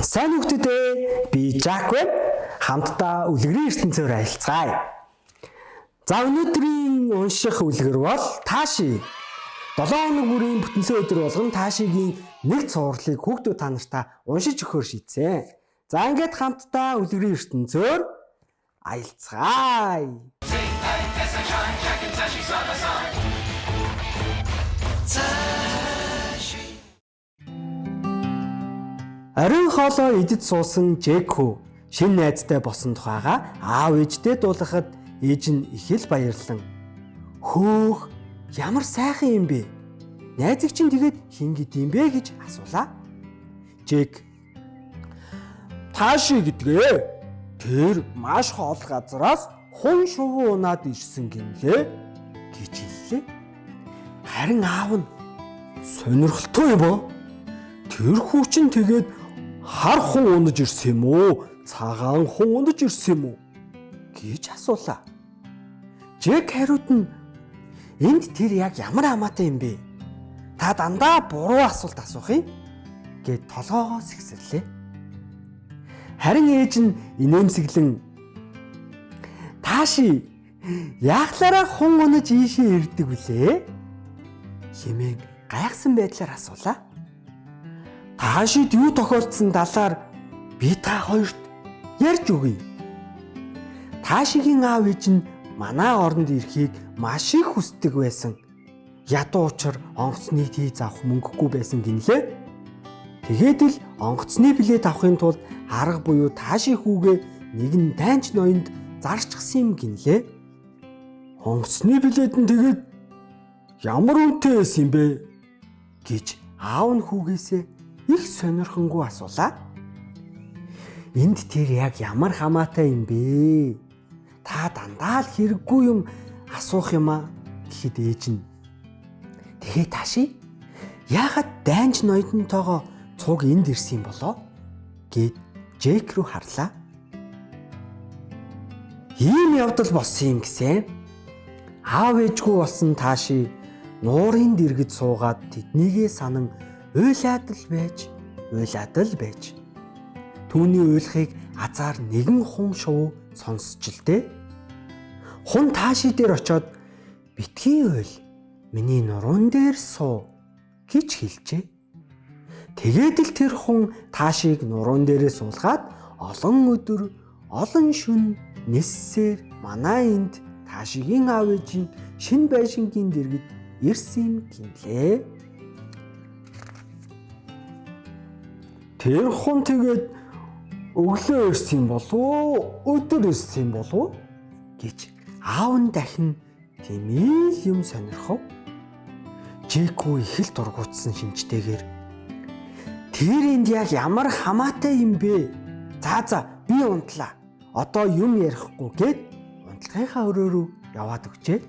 Сайн хүүхдүүдээ би Жак байна. Хамтдаа үлгэрийн ертөнцөөр аялцгаая. За өнөөдрийн унших үлгэр бол Тааши. 7 хоног бүрийн бүтэнсэн өдөр болгон Таашигийн нэг цувралыг хүүхдүүд та нартай уншиж өгөхөөр шийдсэн. За ингээд хамтдаа үлгэрийн ертөнцөөр аялцгаая. Ариун хоолоо идэж суусан Жэку шинэ найзтай болсон тухайга аав ээжтэй дуулгахад ээж нь их л баярлан "Хөөх, ямар сайхан юм бэ? Найзыг чинь тэгээд хин гэдэм бэ?" гэж асуулаа. Жэк "Тааши гэдгээ тэр маш хоол газраас хун шувуу унаад ирсэн гинлээ" гэж хэллээ. Харин аав нь "Сонирхолтой юм боо. Тэр хүү чинь тэгээд хар хун унаж ирсэн юм уу? Цагаан хун унаж ирсэн юм уу?" гэж асуулаа. Жэк хариуд нь "Энд тэр яг ямар хамаатай юм бэ? Та дандаа буруу асуулт асуух юм" гэд толгоогоо сэгсэрлээ. Харин ээж нь инээмсэглэн "Тааши, яахлаараа хун унаж ийшээ ирдэг вүлээ?" хэмээн гайхсан байдлаар асуулаа. Таашид юу тохиолдсон талаар би та хоёрт ярьж өгье. Таашигийн аав ээж нь манай оронд ирэхийг маш их хүсдэг байсан. Ядуу учир онгоцны тийз авах мөнгөгүй байсан гинлээ. Тэгээд л онгоцны билет авахын тулд арга буюу Тааши хүүгээ нэгэн дайнч ноёнд зарчсан юм гинлээ. "Онгоцны билет нь тэгээд ямар үнэтэй байсан юм бэ?" гэж аав нь хүүгээсээ их сонирхонгүй асуулаа. "Энд тэр яг ямар хамаатай юм бэ? Та дандаа л хэрэггүй юм асуух юм аа" гэхэд ээж нь "Тэгээ Тааши, яагаад дайнч ноёдонтойгоо цуг энд ирсэн юм болоо?" гэд Жэк рүү харлаа. Ийм явдал болсон юм гэсэн. Аав ээжгүй болсон Тааши нуурын дэргэд суугаад тэднийгээ санан уйлаад л байж. Түүний уйлахыг азар нэгэн хун шувуу сонсч л дээ. Хун Тааши дээр очиод "Битгий уйл, миний нуруунд дээр суу" гэж хэлжээ. Тэгээд л тэр хун Таашиг нуруунд дээрээ суулгаад олон өдөр, олон шөнө ниссээр манай энд Таашигийн аав ээжийн шинэ байшингийн дэргэд ирсэн юм гинлээ. Тэр хун тэгээд өглөө ирсэн болов уу, өдөр ирсэн болов уу гэж аав нь дахин тэмээл юм сонирхов. Жэку их л дургуутсан шинжтэйгээр "Тэр энд яг ямар хамаатай юм бэ? За би унтлаа. Одоо юм ярихгүй" гэд унтлагынхаа өрөө рүү яваад өгчээ.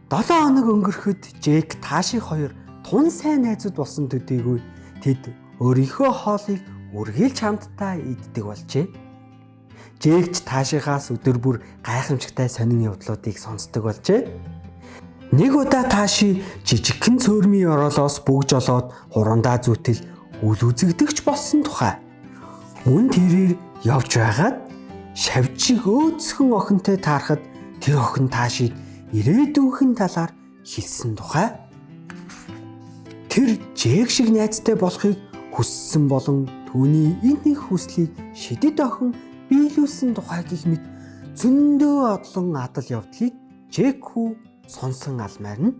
7 хоног өнгөрөхөд Жэк Тааши хоёр тун сайн найзууд болсон төдийгүй тэд өөрийнхөө хоолыг үргэлж хамтдаа иддэг болжээ. Жэк Таашигаас өдөр бүр гайхамшигтай сонин явдлуудыг сонсдог болжээ. Нэг удаа Тааши жижигхэн цөөрмийн ороолоос бүгж олоод хурандаа зүйтэл үл үзэгдэгч болсон тухай. Мөн тэрээр явж байгаад шавжиг өөцхөн охинтой таарахад тэр охин Таашид ирээдүйн талаар хэлсэн тухай. Тэр Жэк шиг найзтай болохыг хүссэн болон түүний энэ хүслийг шидэд охин биелүүлсэн тухай гэх мэт зөндөө одлон адал явдлыг Жэку сонсон алмаарна.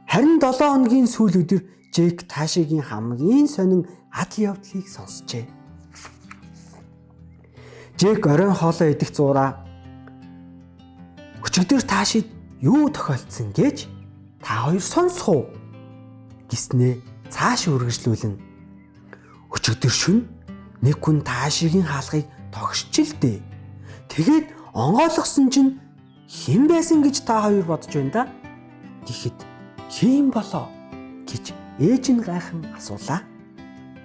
Харин 7 хоногийн сүүл өдөр Жэк Таашигийн хамгийн сонин адал явдлыг сонсчээ. Жэк оройн хоолоо идэх зуураа "Өчигдөр Таашид юу тохиолдсон гэж та хоёр сонсох уу?" гэснээ цааш үргэлжлүүлэн "Өчигдөр шөнө нэг хүн Таашигийн хаалгыг тогшчихлээ. Тэгээд онгойлгосон чинь хэн байсан гэж та хоёр бодож байна да?" гэхэд "Хэн болоо?" гэж ээж нь гайхан асуулаа.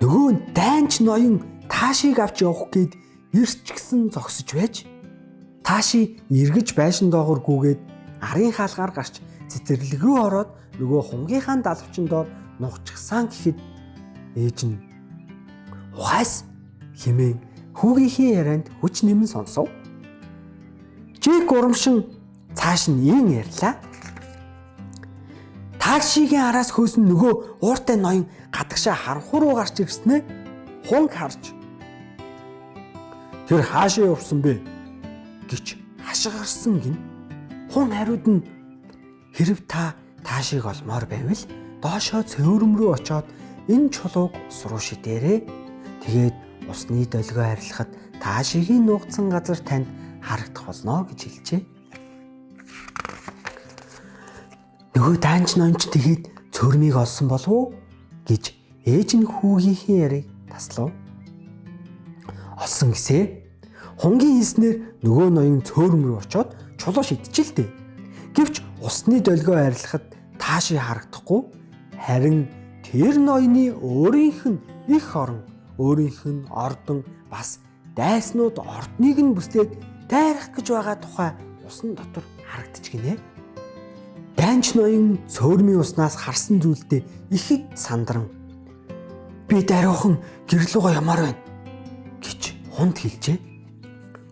"Нөгөө дайнч ноён Таашиг авч явах гээд ирчгсэн зогсож байж Тааши эргэж байшин доогоор гүгээд арын хаалгаар гарч цэцэрлэг рүү ороод нөгөө хунгийнхаа далавчин доор нухчихсан" гэхэд ээж нь Ухаас хэмээн хүүгийнхээ ярианд хүч нэмэн сонсов. Жэйк урамшин цааш нь ийн ярьлаа. Таашигийн араас хөөсөн нөгөө ууртай ноён гадагшаа харанхуй руу гарч ирснээ хунг харж "Тэр хаашаа явсан бэ?" гэж хашгирсан гин. Хун хариуд нь "Хэрв та таашиг олмоор байвал доошоо цөөрөм рүү очоод энэ чулууг ус руу шидээрэй. Тэгээд усны долгио арилгахад таашигийн нуугдсан газар танд харагдах болно" гэж хэлжээ. Нөгөө даанч ноёнч тэгээд цөөрмийг олсон болов уу гэж ээж нь хүүгийнхээ яриг таслав. Олсон гэсээ хунгийн хэлснээр нөгөө ноён цөөрм рүү очоод чулуу шидчихэлтэй. Гэвч усны долгио арилгахад тааши харагдахгүй. Харин тэр ноёны өөрийнх нь их орон, өөрийнх нь ордон бас дайснууд ордныг нь бүслээд дайрах гэж байгаа тухай усан дотор харагдчих гинэ. Даанч ноён цөөрмийн уснаас харсан зүйлдээ ихэд сандран "Би даруухан гэрлүүгээ ямаар байна" гэж хунд хэлжээ.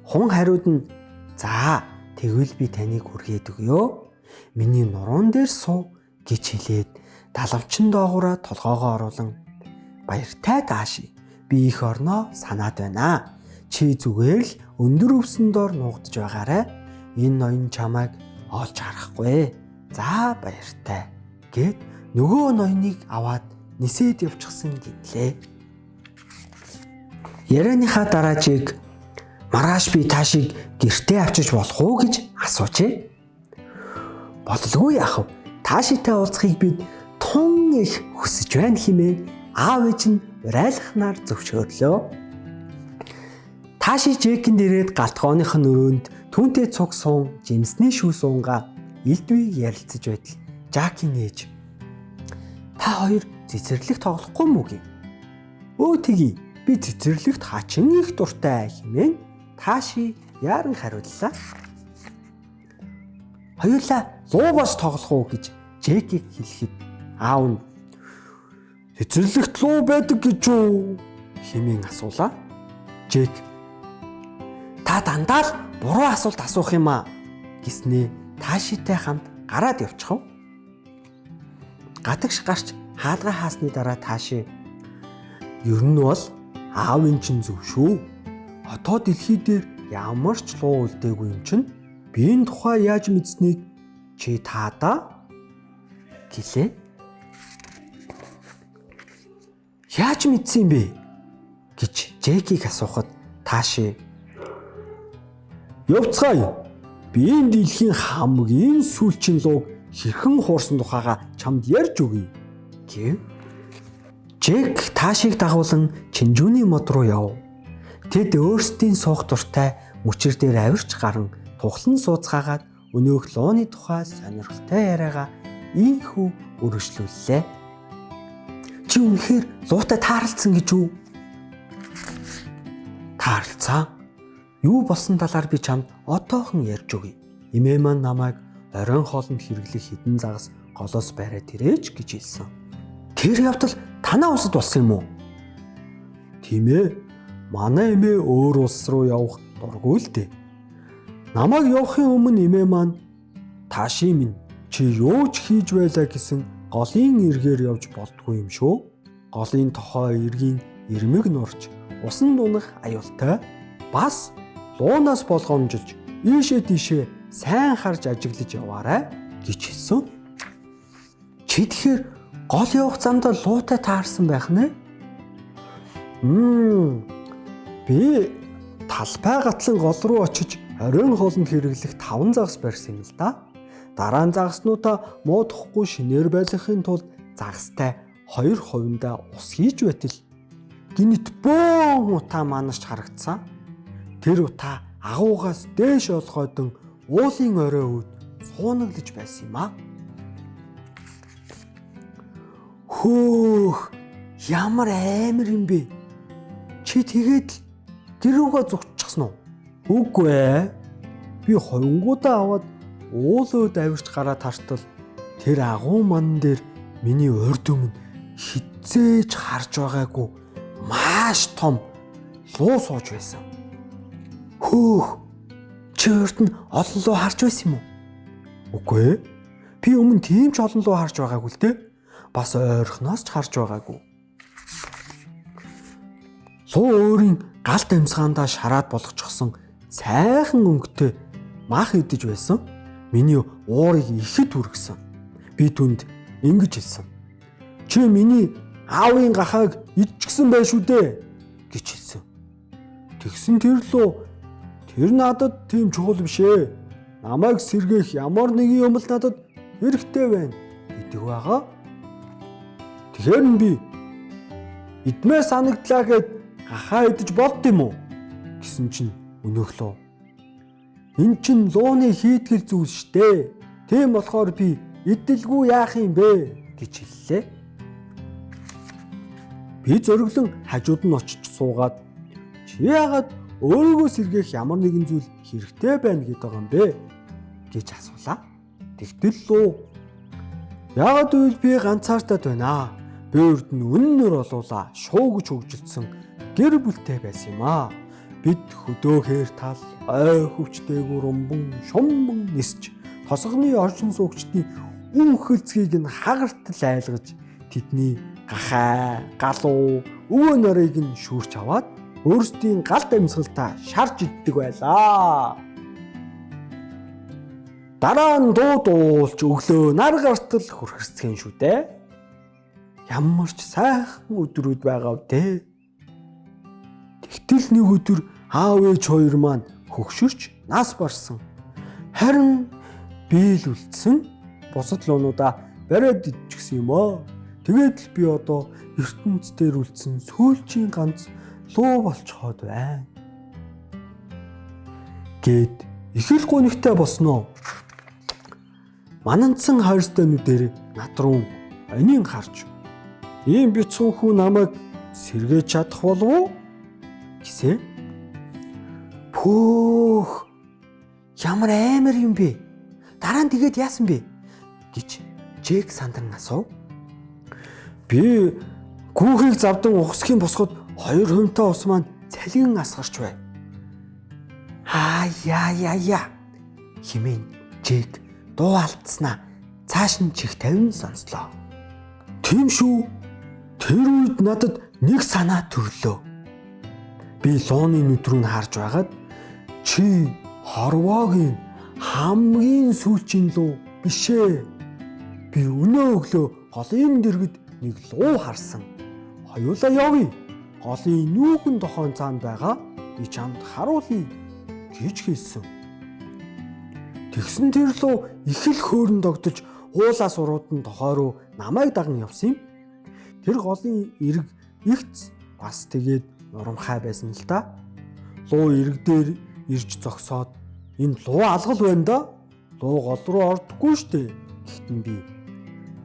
Хун хариуд нь "За, тэгвэл би таныг хүргээд өгье. Миний нуруунд дээр суу" гэж хэлээд далавчин доогоороо толгоогоо оруулан "Баяртай Тааши, би их орноо санаад байна. Чи зүгээр л өндөр өвсөн доор нуугдж байгаарай. Энэ ноён чамайг олж харахгүй. За баяртай" гэд нөгөө ноёныг аваад нисээд явчихсан гинлээ. Ярианыхаа дараа Жэйк "Маргааш би Таашиг гэртээ авчиж болох уу?" гэж асуужээ. "Бололгүй яах вэ? Таашитай уулзахыг бид тун их хүсэж байна" хэмээн аав ээж нь урайлахнаар зөвшөөрлөө. Тааши Жэйкэнд ирээд галтгооных нь өрөөнд түүнтэй цуг суун жимсний шүү суунгаа элдвийг ярилцаж байтал Жакийн ээж "Та хоёр цэцэрлэг тоглохгүй мүү гээ?" "Өө тэгье, би цэцэрлэгт хачин их дуртай" хэмээн Тааши яаран хариуллаа. "Хоёулаа луу бож тоглох уу?" гэж Жэйкийг хэлэхэд аав нь "Цэцэрлэгт луу байдаг гэж үү?" хэмээн асуулаа. Жэйк "Та дандаа л буруу асуулт асуух юм аа" гэснээ Таашитай хамт гараад явчихав. Гадагш гарч хаалгаа хаасны дараа Тааши "Ер нь бол аавын чинь зөв шүү. Одоо дэлхий дээр ямар ч луу үлдээгүй юм чинь би энэ тухай яаж мэдсэнийг чи таадаа" гэлээ. "Яаж мэдсэн юм бэ?" гэж Жэйкийг асуухад Тааши "Явцгаая. Би энэ дэлхийн хамгийн сүүлчийн лууг хэрхэн хуурсан тухайга чамд ярьж өгье" гэв. Жэйк Таашиг дагуулan Чинжүүний мод руу яв. Тэд өөрсдийн суух дуртай мөчир дээр авирч гарan тухлан сууцгаагаад өнөөх лууны тухай сонирхолтой яриагаа ийхүү өргөжлүүллээ. "Чи үнэхээр луутай таарлцсан гэж үү?" "Таарлцсан. Юу болсон талаар би чамд одоохон ярьж өгье. Эмээ маань намайг оройн хоолнд хэрэглэх хэдэн загас голоос бариад ирээч" гэж хэлсэн. "Тэр явдал танаа улсад болсон юм уу?" "Тийм ээ. Манай эмээ өөр улс руу явах дургүй л дээ. Намайг явахын өмнө эмээ маань "Тааши минь, чи юу ч хийж байлаа гэсэн голын эргээр явж болдгүй юм шүү. Голын тохой эргийн ирмэг нурж, усан дунах аюултай. Бас луунаас болгоомжилж, ийшээ тийшээ сайн харж ажиглаж яваарай" гэж хэлсэн. "Чи тэгэхээр гол явах замдаа луутай таарсан байх нэ?" Би талбай гатлан гол руу очиж оройн хоолнд хэрэглэх 5 загас барьсан юм л да. Дараа нь загаснуудаа муудахгүй шинээр байлгахын тулд загастай 2% ус хийж байтал гинэт бөөн утаа манарч харагдсан. Тэр утаа агуугаас дээш олгойдон уулын орой үед суунаглаж байсан юм а. "Хөөх, ямар амар юм бэ? Чи тэгээд л гэр рүүгээ зогсчихсон уу?" "Үгүй ээ. Би хойнгуудаа аваад уулууд авирч гараад тартал тэр агуу ман дээр миний урд өмнө хизээж харж байгаагүй маш том луу сууж байсан. Хөөх, чи өөрт нь олон луу харж байсан юм уу? Үгүй ээ. Би өмнө тийм ч олон луу харж байгаагүй л дээ. Бас ойрхоноос ч харж байгаагүй. Луу өөрийн галт амьсгаандаа шараад болгочихсон сайхан өнгөтэй мах идэж байсан. Миний уурыг ихэд үргэсэн. Би түнд ингэж хэлсэн. Чи миний аавын гахааг идчихсэн байх шүү дээ гэж хэлсэн. Тэгсэн тэр луу тэр надад тийм чухал биш ээ. Намайг сэргээх ямар нэгэн юм л надад хэрэгтэй байна гэдэг байгаа. Тэгэхээр би идмээ санагдлаа гэд гахаа идэж болд юм уу гэсэн чинь өнөөхлөө. Энд чинь лууны хийтгэл зүйлс штэ. Тийм болохоор би идэлгүй яах юм бэ гэж хэллээ. Би зөрөглөн хажууд нь очиж суугаад чи яагаад өөрийгөө сэргээх ямар нэгэн зүйл хэрэгтэй байна гэдэг юм бэ гэж асуулаа. Тэгтэл луу яагаад гэвэл би ганцаардаад байна. Би урд нь үннээр олуулаа шуугж хөгжилдсөн гэр бүлтэй байсан юм аа. Бид хөдөөхээр тал ой хөвчтэйгүр умбан шумбан нисч тосгоны оршин суугчдын үн хөлцгийг нь хагартал айлгаж тэдний гахаа, галуу, өвөө нарыг нь шүүрч аваад өөрсдийн галт амьсгалтаа шарж иддэг байлаа. Дараа нь дуулж өглөө нар гартал хүрхэцгэн шүү дээ. Ямар ч сайхан өдрүүд байгаа вэ? Тэгтэл нэг өдөр аав ээж хоёр маань хөгшөрч нас барсан. Харин би л үлдсэн бусад луунуудаа бариад идчихсэн юм аа. Тэгээд л би одоо ертөнцийн дээр үлдсэн сүүлчийн ганц луу болцоход байна. Гэт их л гонигтай болсноо. Мананцсан хайрстайнуудээр над руу анийн харж ийм бяцхан хүү намайг сэргээж чадах болов уу гэсэн. Пөөх, ямар амар юм бэ? Дараа нь тэгээд яасан бэ гэж Джек сандран асуув. Би гүүхийг завдан ухсхийн босгод 2 хувинтай ус маань цалин асгарч бай. Яа хэмээн Джек дуу алдснаа цааш нь чих тавин сонслоо. Тийм шүү. Тэр үед надад нэг санаа төрлөө. Би лооны нүдрүүн харж байгаад чи хорвоогийн хамгийн сүүлчийн луу биш ээ. Би өнөө өглөө голын дэргэд нэг луу харсан. Хоёулаа явъя. Голын нүүхэн дохоон цаанд байгаа. Би чамд харуулъя гэж хэлсэн. Тэгсэн тэр луу их л хөөрн догдож уулаас уруудан дохой руу намайг даган явсан юм. Тэр голын эрг игц бас тэгээд урамхай байсан л да. Луу эрг дээр ирж зогсоод энэ луу алгал байна да. Луу гол руу ордоггүй штэ гэхдээ би.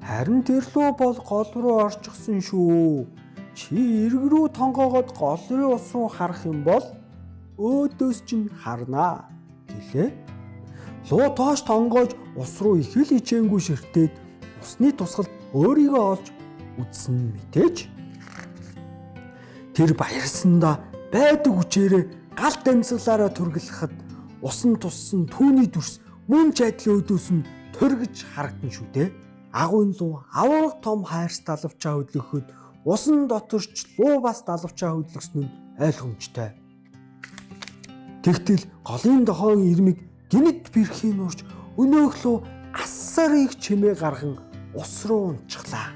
Харин тэр луу бол гол руу орчихсон шүү. Чи эрг рүү тонгоогоод голын ус руу харах юм бол өөдөөс чинь харнаа гэлээ. Луу тоош тонгоож ус руу их л ичээнгүй ширтээд усны тусгалд өөрийгөө олж үзсэн мэтэж. Тэр баярсандаа байдаг үчээрээ галт амьсгалаараа түргэлэхэд усан туссан түүний дүрс мөн ч адил өөдөөс нь төргөж харагдан шүү дээ. Агуйн луу авраг том хайрс далавчаа хөдлөхөд усан доторч луу бас далавчаа хөдлөсөн нь ойлгомжтой. Тэгтэл голын дохоон ирмэг гинэт бэрхийн урч өнөөхлөө асар их чимээ гарган ус руу унчглаа.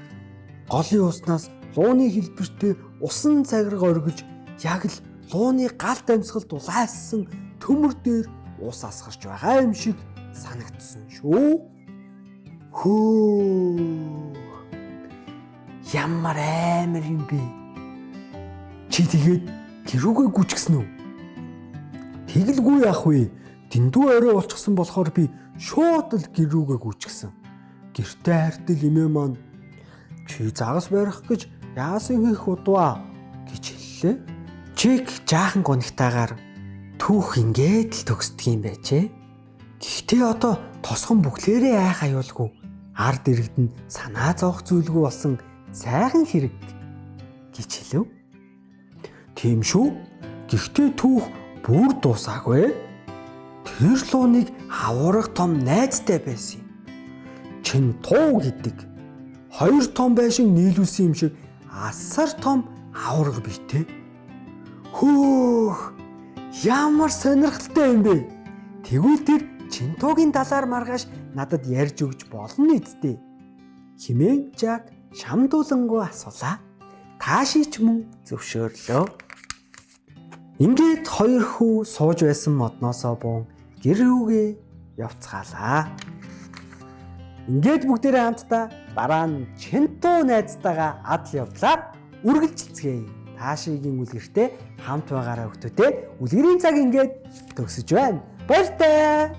Голын уснаас лууны хэлбэртэй усан цагираг оргилж яг л лууны галт амьсгал дулаассан төмөр дээр ус асгарч байгаа юм шиг санагдсан шүү. Хөө. Ямар амар юм бэ? Чи тэгээд гэрүүгээ гүчгсэн үү? Тэгэлгүй яах вэ? Дэндүү орой болчихсон болохоор би шууд л гэрүүгээ гүчгсэн. Гэртээ хайртай эмээ маань чи загас барих гэж яасан хийх удаа гэж хэллээ. Чек жаахан гонигтайгаар түүх ингээд л төгсдөг юм байжээ. Гэхдээ одоо тосгон бүхлээрээ айх аюулгүй ард иргэд нь санаа зовох зүйлгүй болсон сайхан хэрэг гэж хэлв. Тийм шүү. Гэхдээ түүх бүр дуусаагүй. Тэр луу нэг аварга том найзтай байсан юм. Чинтуу гэдэг 2 том байшин нийлүүлсэн юм шиг асар том аварга бийтэй. Хөөх! Ямар сонирхолтой юм бэ? Тэгвэл тэр Чинтуугийн далаар маргааш надад ярьж өгч болно үсттэй. Хэмээн Жак шамдуулангуу асуулаа. Таашич мөн зөвшөөрлөө. Ингээд 2 хүү сууж байсан модноосоо буун гэр рүүгээ явцгаалаа. Ингээд бүгдээрээ хамтдаа дараа нь Чинтуу найзтайгаа адал явдлаар үргэлжилцгээе. Таашигийн үлгэртээ хамт байгаараа өгтөдөө үлгэрийн цаг ингээд төгсөж байна. Баяртай.